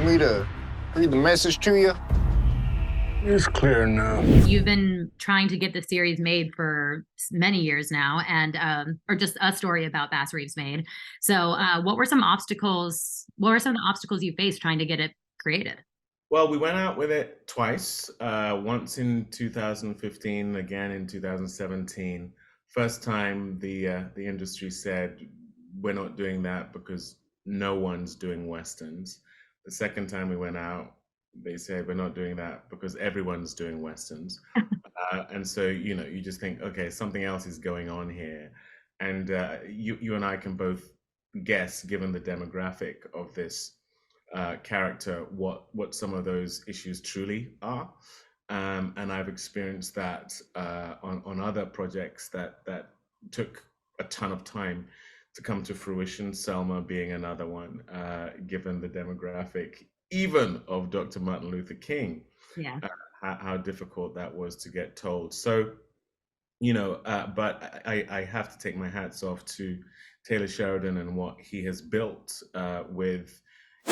me to read the message to you? It's clear now. You've been trying to get the series made for many years now, and or just a story about Bass Reeves made. So, what were some obstacles? What were some of the obstacles you faced trying to get it created? Well, we went out with it twice. Once in 2015, again in 2017. First time, the industry said we're not doing that because no one's doing westerns. The second time we went out, they said we're not doing that because everyone's doing westerns. And so, you just think, okay, something else is going on here. And you and I can both guess, given the demographic of this character, what some of those issues truly are. And I've experienced that on other projects that took a ton of time to come to fruition. Selma being another one, given the demographic, even of Dr. Martin Luther King, Yeah. how difficult that was to get told. So, but I have to take my hats off to Taylor Sheridan and what he has built with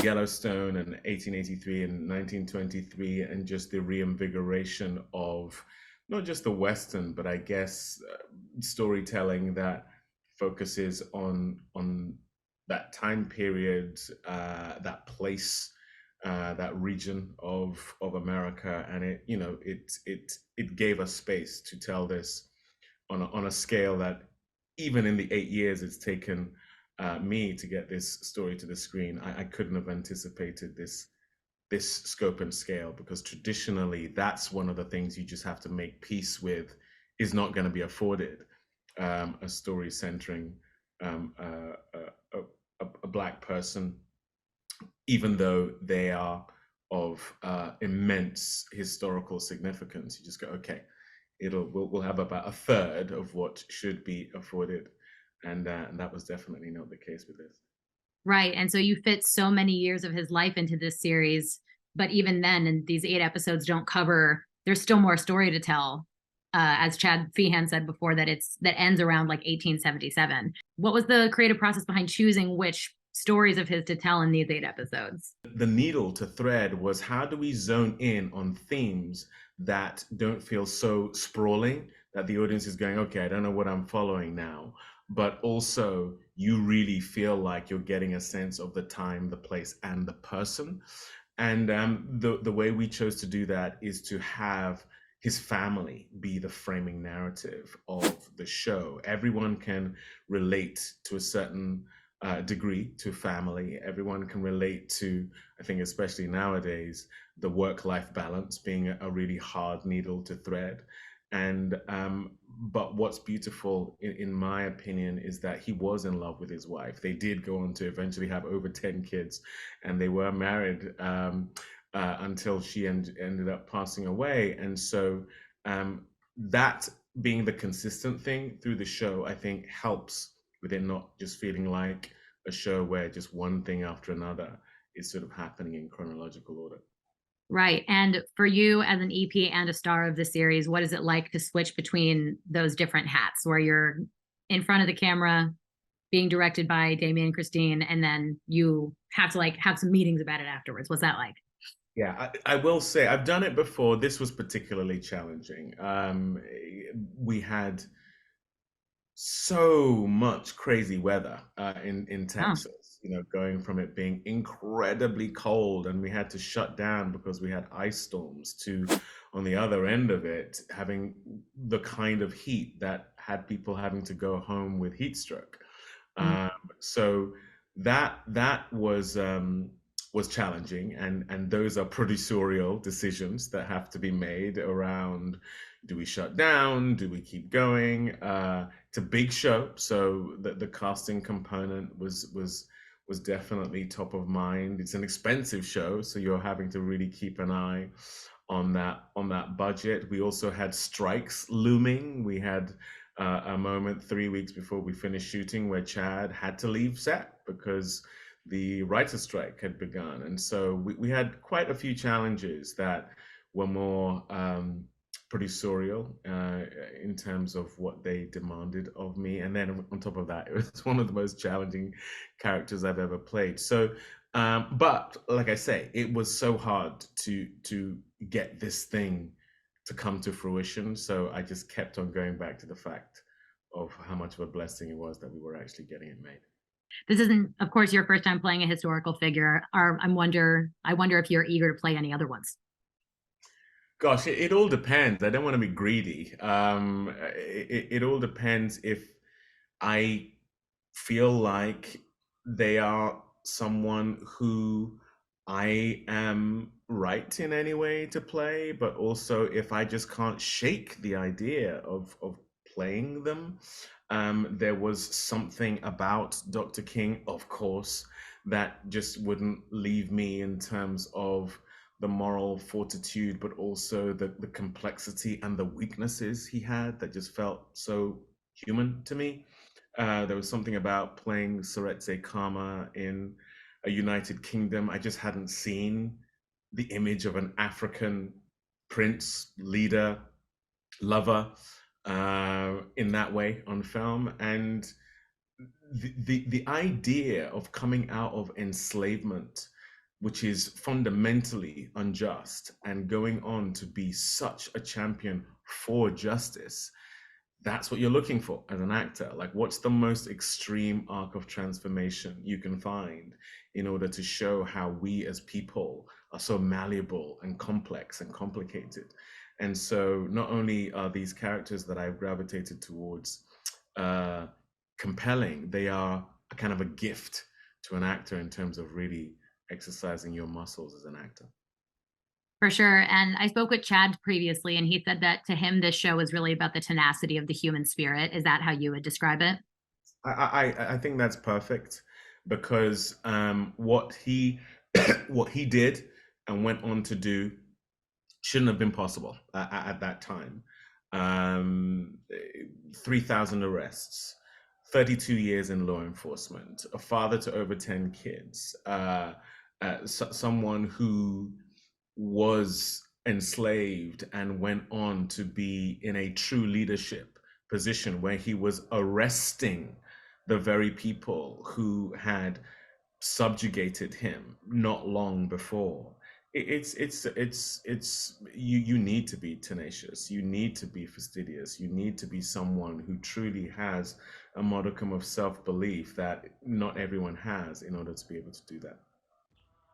Yellowstone and 1883 and 1923, and just the reinvigoration of not just the Western, but I guess storytelling that focuses on that time period, that place, that region of America, and it gave us space to tell this on a scale that even in the 8 years it's taken me to get this story to the screen, I couldn't have anticipated this scope and scale, because traditionally that's one of the things you just have to make peace with, is not going to be afforded a story centering a Black person, even though they are of immense historical significance. You just go, okay, we'll have about a third of what should be afforded, and that was definitely not the case with this. Right. And so you fit so many years of his life into this series, but even then, and these 8 episodes don't cover, there's still more story to tell. As Chad Feehan said before, that ends around like 1877. What was the creative process behind choosing which stories of his to tell in these 8 episodes? The needle to thread was, how do we zone in on themes that don't feel so sprawling that the audience is going, okay, I don't know what I'm following now, but also you really feel like you're getting a sense of the time, the place, and the person. And the way we chose to do that is to have his family be the framing narrative of the show. Everyone can relate to a certain degree to family. Everyone can relate to, I think, especially nowadays, the work-life balance being a really hard needle to thread. And but what's beautiful, in my opinion, is that he was in love with his wife. They did go on to eventually have over 10 kids, and they were married until she ended up passing away. And so that being the consistent thing through the show, I think, helps with it not just feeling like a show where just one thing after another is sort of happening in chronological order. Right. And for you as an EP and a star of the series, what is it like to switch between those different hats where you're in front of the camera being directed by Damien and Christine, and then you have to like have some meetings about it afterwards? What's that like? Yeah, I will say I've done it before. This was particularly challenging. We had so much crazy weather in Oh, Texas, going from it being incredibly cold and we had to shut down because we had ice storms, to on the other end of it, having the kind of heat that had people having to go home with heat stroke. mm, So that was challenging, and those are producerial decisions that have to be made around, do we shut down, do we keep going? It's a big show, so the casting component was definitely top of mind. It's an expensive show, so you're having to really keep an eye on that budget. We also had strikes looming. We had a moment 3 weeks before we finished shooting where Chad had to leave set because the writer's strike had begun. And so we had quite a few challenges that were more producerial in terms of what they demanded of me. And then on top of that, it was one of the most challenging characters I've ever played. So But like I say, it was so hard to get this thing to come to fruition. So I just kept on going back to the fact of how much of a blessing it was that we were actually getting it made. This isn't, of course, your first time playing a historical figure. I wonder if you're eager to play any other ones. Gosh, it all depends. I don't want to be greedy. It all depends if I feel like they are someone who I am right in any way to play, but also if I just can't shake the idea of playing them. There was something about Dr. King, of course, that just wouldn't leave me in terms of the moral fortitude, but also the complexity and the weaknesses he had that just felt so human to me. There was something about playing Seretse Khama in a United Kingdom. I just hadn't seen the image of an African prince, leader, lover in that way on film. And the idea of coming out of enslavement, which is fundamentally unjust, and going on to be such a champion for justice, that's what you're looking for as an actor. Like, what's the most extreme arc of transformation you can find in order to show how we as people are so malleable and complex and complicated? And so not only are these characters that I've gravitated towards compelling, they are a kind of a gift to an actor in terms of really exercising your muscles as an actor. For sure. And I spoke with Chad previously, and he said that to him, this show is really about the tenacity of the human spirit. Is that how you would describe it? I think that's perfect because what he what he did and went on to do shouldn't have been possible at that time. 3,000 arrests, 32 years in law enforcement, a father to over 10 kids, someone who was enslaved and went on to be in a true leadership position where he was arresting the very people who had subjugated him not long before. It's you need to be tenacious, you need to be fastidious, you need to be someone who truly has a modicum of self-belief that not everyone has in order to be able to do that.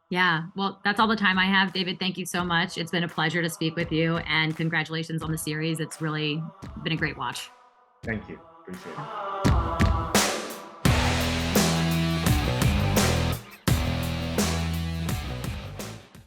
Yeah. Well, that's all the time I have. David, thank you so much. It's been a pleasure to speak with you, and congratulations on the series. It's really been a great watch. Thank you, appreciate it.